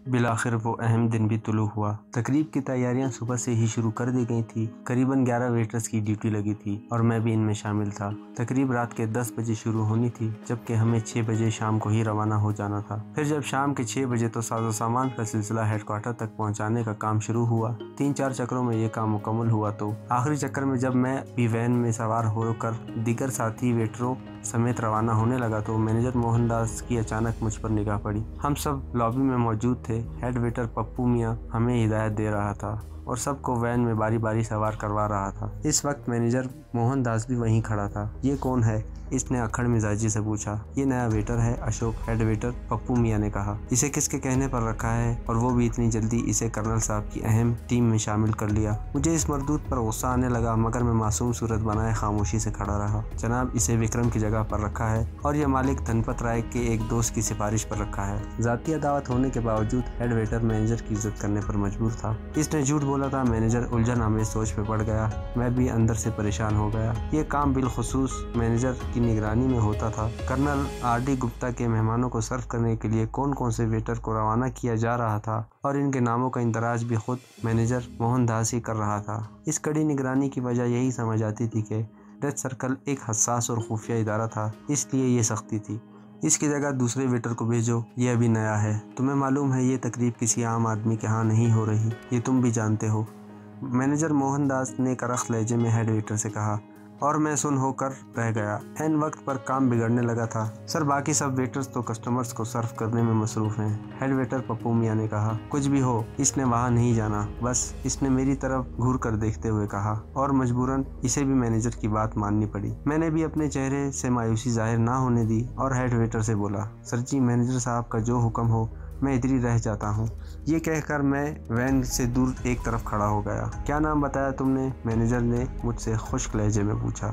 بالآخر وہ اہم دن بھی طلوع ہوا۔ تقریب کی تیاریاں صبح سے ہی شروع کر دی گئی تھی۔ قریباً 11 ویٹرز کی ڈیوٹی لگی تھی اور میں بھی ان میں شامل تھا۔ تقریب رات کے 10 بجے شروع ہونی تھی، جبکہ ہمیں 6 بجے شام کو ہی روانہ ہو جانا تھا۔ پھر جب شام کے 6 بجے تو ساز و سامان کا سلسلہ ہیڈ کوارٹر تک پہنچانے کا کام شروع ہوا۔ 3-4 چکروں میں یہ کام مکمل ہوا تو آخری چکر میں جب میں بھی وین میں سوار ہو کر دیگر ساتھی ویٹروں سمیت روانہ ہونے لگا تو مینیجر موہن داس کی اچانک مجھ پر نگاہ پڑی۔ ہم سب لابی میں موجود تھے۔ ہیڈ ویٹر پپو میاں ہمیں ہدایت دے رہا تھا اور سب کو وین میں باری باری سوار کروا رہا تھا۔ اس وقت مینیجر موہن داس بھی وہیں کھڑا تھا۔ یہ کون ہے؟ اس نے اکھڑ مزاجی سے پوچھا۔ یہ نیا ویٹر ہے اشوک، ہیڈ ویٹر پپو میاں نے کہا۔ اسے کس کے کہنے پر رکھا ہے اور وہ بھی اتنی جلدی اسے کرنل صاحب کی اہم ٹیم میں شامل کر لیا؟ مجھے اس مردود پر غصہ آنے لگا، مگر میں معصوم صورت بنائے خاموشی سے کھڑا رہا۔ جناب، اسے وکرم کی جگہ پر رکھا ہے اور یہ مالک دھنپت رائے کے ایک دوست کی سفارش پر رکھا ہے۔ ذاتی عداوت ہونے کے باوجود ہیڈ ویٹر مینیجر کی عزت کرنے پر مجبور تھا۔ اس نے جھوٹ بولا تھا۔ مینیجر الجھن آمیز سوچ میں پڑ گیا۔ میں بھی اندر سے پریشان ہو گیا۔ یہ کام بالخصوص مینیجر کی نگرانی میں ہوتا تھا۔ کرنل آر ڈی گپتا کے مہمانوں کو سرو کرنے کے لیے کون کون سے ویٹر کو روانہ کیا جا رہا تھا اور ان کے ناموں کا اندراج بھی خود مینیجر موہن داس ہی کر رہا تھا۔ اس کڑی نگرانی کی وجہ یہی سمجھ آتی تھی کہ ڈیتھ سرکل ایک حساس اور خفیہ ادارہ تھا، اس لیے یہ سختی تھی۔ اس کی جگہ دوسرے ویٹر کو بھیجو، یہ ابھی نیا ہے۔ تمہیں معلوم ہے یہ تقریب کسی عام آدمی کے ہاں نہیں ہو رہی، یہ تم بھی جانتے ہو۔ مینیجر موہن داس نے کرخ لہجے میں ہیڈ ویٹر سے کہا، اور میں سن ہو کر رہ گیا۔ عین وقت پر کام بگڑنے لگا تھا۔ سر، باقی سب ویٹرز تو کسٹمرز کو سرو کرنے میں مصروف ہیں، ہیڈ ویٹر پپو میاں نے کہا۔ کچھ بھی ہو، اس نے وہاں نہیں جانا، بس اس نے میری طرف گھور کر دیکھتے ہوئے کہا، اور مجبوراً اسے بھی مینیجر کی بات ماننی پڑی۔ میں نے بھی اپنے چہرے سے مایوسی ظاہر نہ ہونے دی اور ہیڈ ویٹر سے بولا، سر جی، مینیجر صاحب کا جو حکم ہو، میں ادھر ہی رہ جاتا ہوں۔ یہ کہہ کر میں وین سے دور ایک طرف کھڑا ہو گیا۔ کیا نام بتایا تم نے؟ مینیجر نے مجھ سے خشک لہجے میں پوچھا۔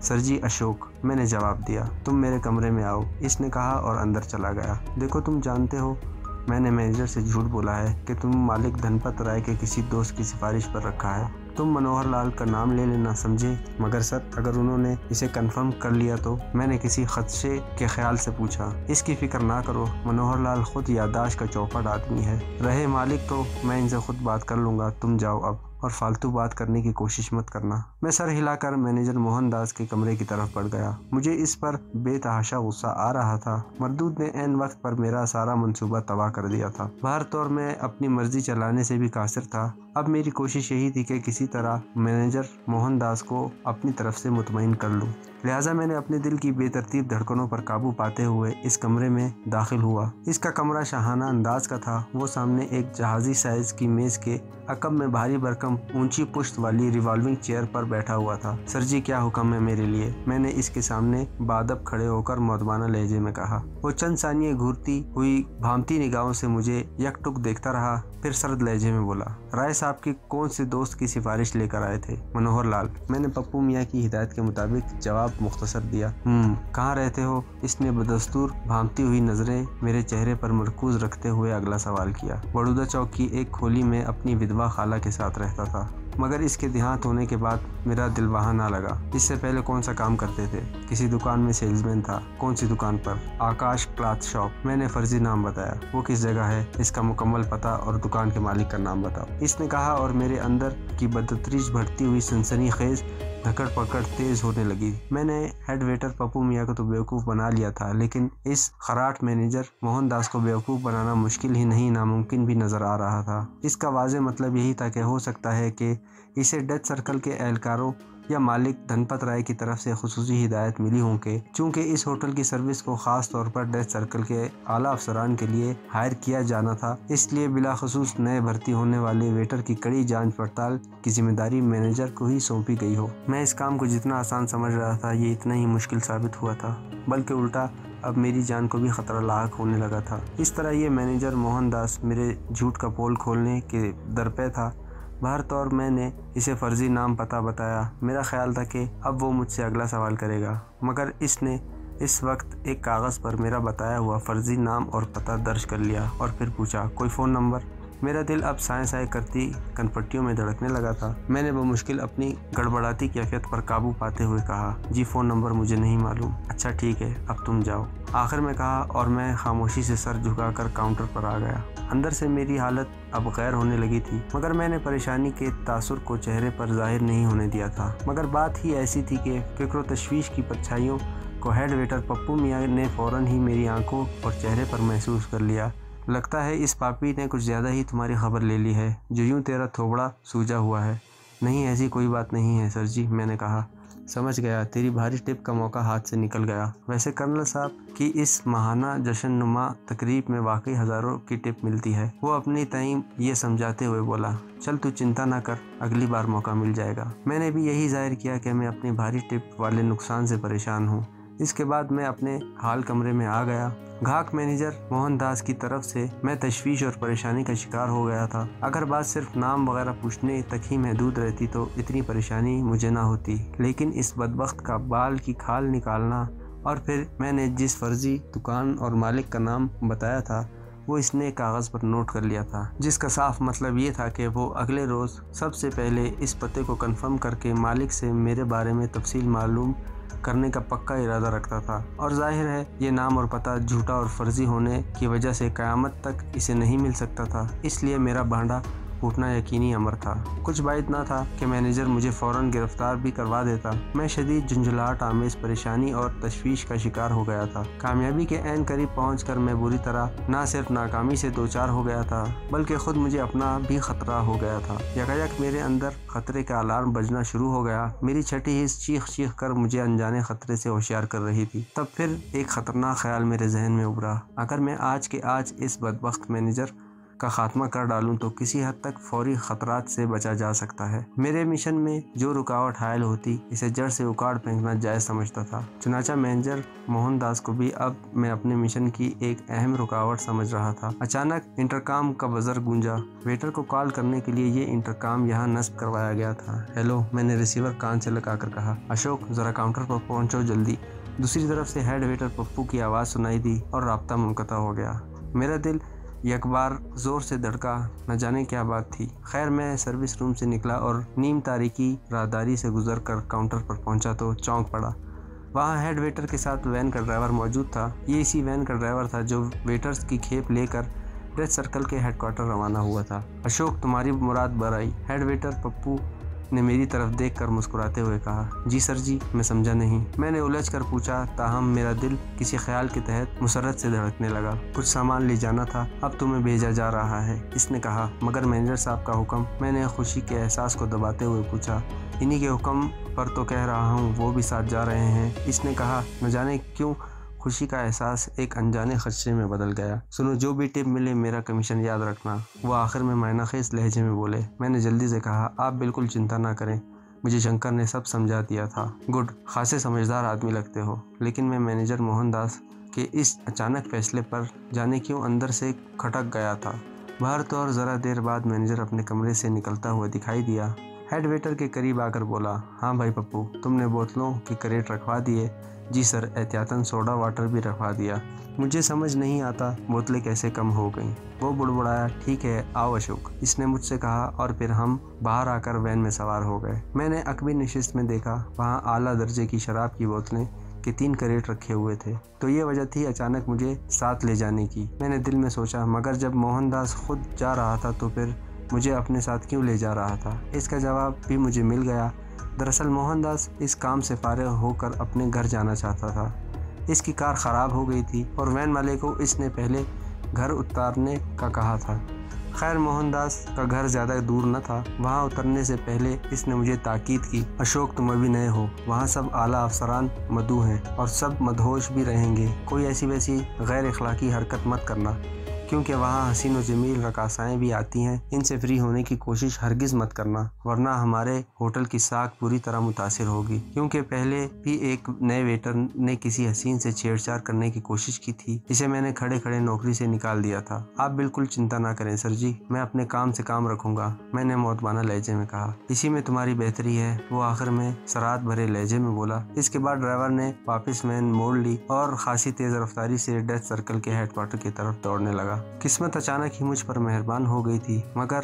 سر جی، اشوک، میں نے جواب دیا۔ تم میرے کمرے میں آؤ، اس نے کہا اور اندر چلا گیا۔ دیکھو، تم جانتے ہو میں نے مینیجر سے جھوٹ بولا ہے کہ تم مالک دھنپت رائے کے کسی دوست کی سفارش پر رکھا ہے۔ تم منوہر لال کا نام لے لینا، سمجھے؟ مگر سر، اگر انہوں نے اسے کنفرم کر لیا تو؟ میں نے کسی خدشے کے خیال سے پوچھا۔ اس کی فکر نہ کرو، منوہر لال خود یادداشت کا چوپٹ آدمی ہے۔ رہے مالک تو میں ان سے خود بات کر لوں گا، تم جاؤ اب، اور فالتو بات کرنے کی کوشش مت کرنا۔ میں سر ہلا کر مینیجر موہن داس کے کمرے کی طرف بڑھ گیا۔ مجھے اس پر بے تحاشا غصہ آ رہا تھا۔ مردود نے عین وقت پر میرا سارا منصوبہ تباہ کر دیا تھا۔ باہر طور میں اپنی مرضی چلانے سے بھی قاصر تھا۔ اب میری کوشش یہی تھی کہ کسی طرح مینیجر موہن داس کو اپنی طرف سے مطمئن کر لوں۔ لہٰذا میں نے اپنے دل کی بے ترتیب دھڑکنوں پر قابو پاتے ہوئے اس کمرے میں داخل ہوا۔ اس کا کمرہ شاہانہ انداز کا تھا۔ وہ سامنے ایک جہازی سائز کی میز کے عقب میں بھاری بھرکم اونچی پشت والی ریوالونگ چیئر پر بیٹھا ہوا تھا۔ سر جی، کیا حکم ہے میرے لیے؟ میں نے اس کے سامنے بادب کھڑے ہو کر مؤدبانہ لہجے میں کہا۔ وہ چند ثانیے گھورتی ہوئی بھامتی نگاہوں سے مجھے یک ٹک دیکھتا رہا، پھر سرد لہجے میں بولا، رائے صاحب کی کون سے دوست کی سفارش لے کر آئے تھے؟ منوہر لال، میں نے پپو میاں کی ہدایت کے مطابق جواب مختصر دیا۔ کہاں رہتے ہو؟ اس نے بدستور بھامتی ہوئی نظریں میرے چہرے پر مرکوز رکھتے ہوئے اگلا سوال کیا۔ بڑودہ چوک کی ایک کھولی میں اپنی ودوا خالہ کے ساتھ رہتا تھا، مگر اس کے دیہانت ہونے کے بعد میرا دل وہاں نہ لگا۔ اس سے پہلے کون سا کام کرتے تھے؟ کسی دکان میں سیلز مین تھا۔ کون سی دکان پر؟ Akash cloth shop. میں نے فرضی نام بتایا۔ وہ کس جگہ ہے؟ اس کا مکمل پتہ اور دکان کے مالک کا نام بتاؤ، اس نے کہا، اور میرے اندر کی بدتدریج بڑھتی ہوئی سنسنی خیز دھکڑ پکڑ تیز ہونے لگی۔ میں نے ہیڈ ویٹر پپو میاں کو تو بیوقوف بنا لیا تھا، لیکن اس خراٹ مینیجر موہن داس کو بیوقوف بنانا مشکل ہی نہیں، ناممکن بھی نظر آ رہا تھا۔ اس کا واضح مطلب یہی تھا کہ ہو سکتا ہے کہ اسے ڈیتھ سرکل کے اہلکاروں یا مالک دھنپت رائے کی طرف سے خصوصی ہدایت ملی ہوں کہ چونکہ اس ہوٹل کی سروس کو خاص طور پر ڈیتھ سرکل کے اعلیٰ افسران کے لیے ہائر کیا جانا تھا، اس لیے بلاخصوص نئے بھرتی ہونے والے ویٹر کی کڑی جانچ پڑتال کی ذمہ داری مینیجر کو ہی سونپی گئی ہو۔ میں اس کام کو جتنا آسان سمجھ رہا تھا، یہ اتنا ہی مشکل ثابت ہوا تھا، بلکہ الٹا اب میری جان کو بھی خطرہ لاحق ہونے لگا تھا۔ اس طرح یہ مینیجر موہن داس میرے جھوٹ کا پول کھولنے کے درپے تھا۔ باہر طور میں نے اسے فرضی نام پتہ بتایا۔ میرا خیال تھا کہ اب وہ مجھ سے اگلا سوال کرے گا، مگر اس نے اس وقت ایک کاغذ پر میرا بتایا ہوا فرضی نام اور پتہ درج کر لیا اور پھر پوچھا، کوئی فون نمبر؟ میرا دل اب سائیں سائیں کرتی کنپٹیوں میں دھڑکنے لگا تھا۔ میں نے بمشکل اپنی گڑبڑاتی کیفیت پر قابو پاتے ہوئے کہا، جی فون نمبر مجھے نہیں معلوم۔ اچھا ٹھیک ہے، اب تم جاؤ، آخر میں کہا، اور میں خاموشی سے سر جھکا کر کاؤنٹر پر آ گیا۔ اندر سے میری حالت اب غیر ہونے لگی تھی، مگر میں نے پریشانی کے تاثر کو چہرے پر ظاہر نہیں ہونے دیا تھا۔ مگر بات ہی ایسی تھی کہ فکر و تشویش کی پرچھائیوں کو ہیڈ ویٹر پپو میاں نے فوراً ہی میری آنکھوں اور چہرے پر محسوس کر لیا۔ لگتا ہے اس پاپی نے کچھ زیادہ ہی تمہاری خبر لے لی ہے، جو یوں تیرا تھوبڑا سوجا ہوا ہے۔ نہیں، ایسی کوئی بات نہیں ہے سر جی، میں نے کہا۔ سمجھ گیا، تیری بھاری ٹپ کا موقع ہاتھ سے نکل گیا۔ ویسے کرنل صاحب کی اس ماہانہ جشن نما تقریب میں واقعی ہزاروں کی ٹپ ملتی ہے، وہ اپنی تئیں یہ سمجھاتے ہوئے بولا۔ چل تو چنتا نہ کر، اگلی بار موقع مل جائے گا۔ میں نے بھی یہی ظاہر کیا کہ میں اپنی بھاری ٹپ والے نقصان سے پریشان ہوں۔ اس کے بعد میں اپنے ہال کمرے میں آ گیا۔ گاہک مینیجر موہن داس کی طرف سے میں تشویش اور پریشانی کا شکار ہو گیا تھا۔ اگر بات صرف نام وغیرہ پوچھنے تک ہی محدود رہتی تو اتنی پریشانی مجھے نہ ہوتی، لیکن اس بدبخت کا بال کی کھال نکالنا، اور پھر میں نے جس فرضی دکان اور مالک کا نام بتایا تھا وہ اس نے کاغذ پر نوٹ کر لیا تھا، جس کا صاف مطلب یہ تھا کہ وہ اگلے روز سب سے پہلے اس پتے کو کنفرم کر کے مالک سے میرے بارے میں تفصیل معلوم کرنے کا پکا ارادہ رکھتا تھا۔ اور ظاہر ہے یہ نام اور پتہ جھوٹا اور فرضی ہونے کی وجہ سے قیامت تک اسے نہیں مل سکتا تھا، اس لیے میرا بانڈا پھوٹنا یقینی امر تھا۔ کچھ بعید نہ تھا کہ مینیجر مجھے فوراً گرفتار بھی کروا دیتا۔ میں شدید جھنجھلاہٹ آمیز پریشانی اور تشویش کا شکار ہو گیا تھا۔ کامیابی کے عین قریب پہنچ کر میں بری طرح نہ صرف ناکامی سے دوچار ہو گیا تھا، بلکہ خود مجھے اپنا بھی خطرہ ہو گیا تھا۔ یکایک میرے اندر خطرے کا الارم بجنا شروع ہو گیا۔ میری چھٹی حص چیخ چیخ کر مجھے انجانے خطرے سے ہوشیار کر رہی تھی۔ تب پھر ایک خطرناک خیال میرے ذہن میں ابھرا۔ اگر میں آج کے آج اس بدبخت مینیجر کا خاتمہ کر ڈالوں تو کسی حد تک فوری خطرات سے بچا جا سکتا ہے۔ میرے مشن میں جو رکاوٹ حائل ہوتی اسے جڑ سے اکاڑ پھینکنا جائز سمجھتا تھا۔ چنانچہ مینیجر موہن داس کو بھی اب میں اپنے مشن کی ایک اہم رکاوٹ سمجھ رہا تھا۔ اچانک انٹرکام کا بزر گونجا۔ ویٹر کو کال کرنے کے لیے یہ انٹرکام یہاں نصب کروایا گیا تھا۔ ہیلو، میں نے ریسیور کان سے لگا کر کہا۔ اشوک، ذرا کاؤنٹر پر پہنچو جلدی۔ دوسری طرف سے ہیڈ ویٹر پپو کی آواز سنائی دی اور رابطہ منقطع ہو گیا۔ میرا دل یک بار زور سے دھڑکا، نہ جانے کیا بات تھی۔ خیر میں سروس روم سے نکلا اور نیم تاریکی راہداری سے گزر کر کاؤنٹر پر پہنچا تو چونک پڑا۔ وہاں ہیڈ ویٹر کے ساتھ وین کا ڈرائیور موجود تھا۔ یہ اسی وین کا ڈرائیور تھا جو ویٹرز کی کھیپ لے کر ڈیتھ سرکل کے ہیڈ کوارٹر روانہ ہوا تھا۔ اشوک، تمہاری مراد برائی؟ ہیڈ ویٹر پپو نے میری طرف دیکھ کر مسکراتے ہوئے کہا۔ جی سر جی، میں سمجھا نہیں، میں نے الجھ کر پوچھا، تاہم میرا دل کسی خیال کے تحت مسرت سے دھڑکنے لگا۔ کچھ سامان لے جانا تھا، اب تمہیں بھیجا جا رہا ہے، اس نے کہا۔ مگر مینیجر صاحب کا حکم؟ میں نے خوشی کے احساس کو دباتے ہوئے پوچھا۔ انہی کے حکم پر تو کہہ رہا ہوں، وہ بھی ساتھ جا رہے ہیں، اس نے کہا۔ نہ جانے کیوں خوشی کا احساس ایک انجانے خدشے میں بدل گیا۔ سنو، جو بھی ٹپ ملے میرا کمیشن یاد رکھنا، وہ آخر میں معنی خیز لہجے میں بولے۔ میں نے جلدی سے کہا، آپ بالکل چنتا نہ کریں، مجھے شنکر نے سب سمجھا دیا تھا۔ گڈ، خاصے سمجھدار آدمی لگتے ہو۔ لیکن میں مینیجر موہن داس کے اس اچانک فیصلے پر جانے کیوں اندر سے کھٹک گیا تھا۔ باہر تو اور ذرا دیر بعد مینیجر اپنے کمرے سے نکلتا ہوا دکھائی دیا۔ ہیڈ ویٹر کے قریب آ کر بولا، ہاں بھائی پپو، تم نے بوتلوں کے کریٹ رکھوا دیے؟ جی سر، احتیاطاً سوڈا واٹر بھی رکھوا دیا۔ مجھے سمجھ نہیں آتا بوتلیں کیسے کم ہو گئیں۔ وہ بڑبڑایا، ٹھیک ہے آؤ اشوک، اس نے مجھ سے کہا، اور پھر ہم باہر آ کر وین میں سوار ہو گئے۔ میں نے عقبی نشست میں دیکھا، وہاں اعلیٰ درجے کی شراب کی بوتلیں کے 3 کریٹ رکھے ہوئے تھے، تو یہ وجہ تھی اچانک مجھے ساتھ لے جانے کی۔ میں نے دل میں سوچا، مگر جب موہن داس خود جا رہا تھا تو پھر مجھے اپنے ساتھ کیوں لے جا رہا تھا؟ اس کا جواب بھی مجھے مل گیا۔ دراصل موہن داس اس کام سے فارغ ہو کر اپنے گھر جانا چاہتا تھا۔ اس کی کار خراب ہو گئی تھی اور وین والے کو اس نے پہلے گھر اتارنے کا کہا تھا۔ خیر موہن داس کا گھر زیادہ دور نہ تھا۔ وہاں اترنے سے پہلے اس نے مجھے تاکید کی، اشوک تم ابھی نئے ہو، وہاں سب اعلیٰ افسران مدعو ہیں اور سب مدہوش بھی رہیں گے، کوئی ایسی ویسی غیر اخلاقی حرکت مت کرنا، کیونکہ وہاں حسین و جمیل رقاصائیں بھی آتی ہیں، ان سے فری ہونے کی کوشش ہرگز مت کرنا، ورنہ ہمارے ہوٹل کی ساکھ بری طرح متاثر ہوگی، کیونکہ پہلے بھی ایک نئے ویٹر نے کسی حسین سے چھیڑ چھاڑ کرنے کی کوشش کی تھی، اسے میں نے کھڑے کھڑے نوکری سے نکال دیا تھا۔ آپ بالکل چنتا نہ کریں سر جی، میں اپنے کام سے کام رکھوں گا، میں نے معتمانہ لہجے میں کہا۔ اسی میں تمہاری بہتری ہے، وہ آخر میں سرات بھرے لہجے میں بولا۔ اس کے بعد ڈرائیور نے واپس وین موڑ لی اور خاصی تیز رفتاری سے ڈیتھ سرکل کے ہیڈ کوارٹر کی طرف دوڑنے لگا۔ قسمت اچانک ہی مجھ پر مہربان ہو گئی تھی، مگر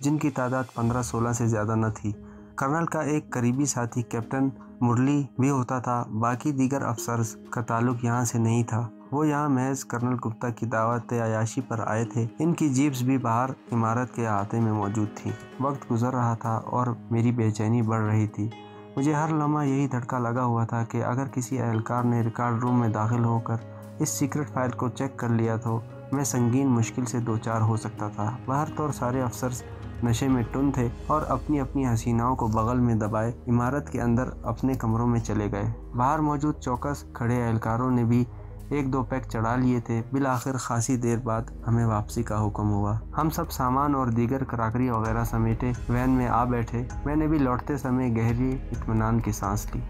جن کی تعداد 15-16 سے زیادہ نہ تھی۔ کرنل کا ایک قریبی ساتھی کیپٹن مرلی بھی ہوتا تھا۔ باقی دیگر افسرز کا تعلق یہاں سے نہیں تھا۔ وہ یہاں محض کرنل گپتا کی دعوت عیاشی پر آئے تھے۔ ان کی جیپس بھی باہر عمارت کے احاطے میں موجود تھیں۔ وقت گزر رہا تھا اور میری بے چینی بڑھ رہی تھی۔ مجھے ہر لمحہ یہی دھڑکا لگا ہوا تھا کہ اگر کسی اہلکار نے ریکارڈ روم میں داخل ہو کر اس سیکرٹ فائل کو چیک کر لیا تو میں سنگین مشکل سے دوچار ہو سکتا تھا۔ بہر طور سارے افسرز نشے میں ٹن تھے اور اپنی اپنی حسیناؤں کو بغل میں دبائے عمارت کے اندر اپنے کمروں میں چلے گئے۔ باہر موجود چوکس کھڑے اہلکاروں نے بھی 1-2 پیک چڑھا لیے تھے۔ بالآخر خاصی دیر بعد ہمیں واپسی کا حکم ہوا۔ ہم سب سامان اور دیگر کراکری وغیرہ سمیٹے وین میں آ بیٹھے۔ میں نے بھی لوٹتے سمے گہری اطمینان کی سانس لی۔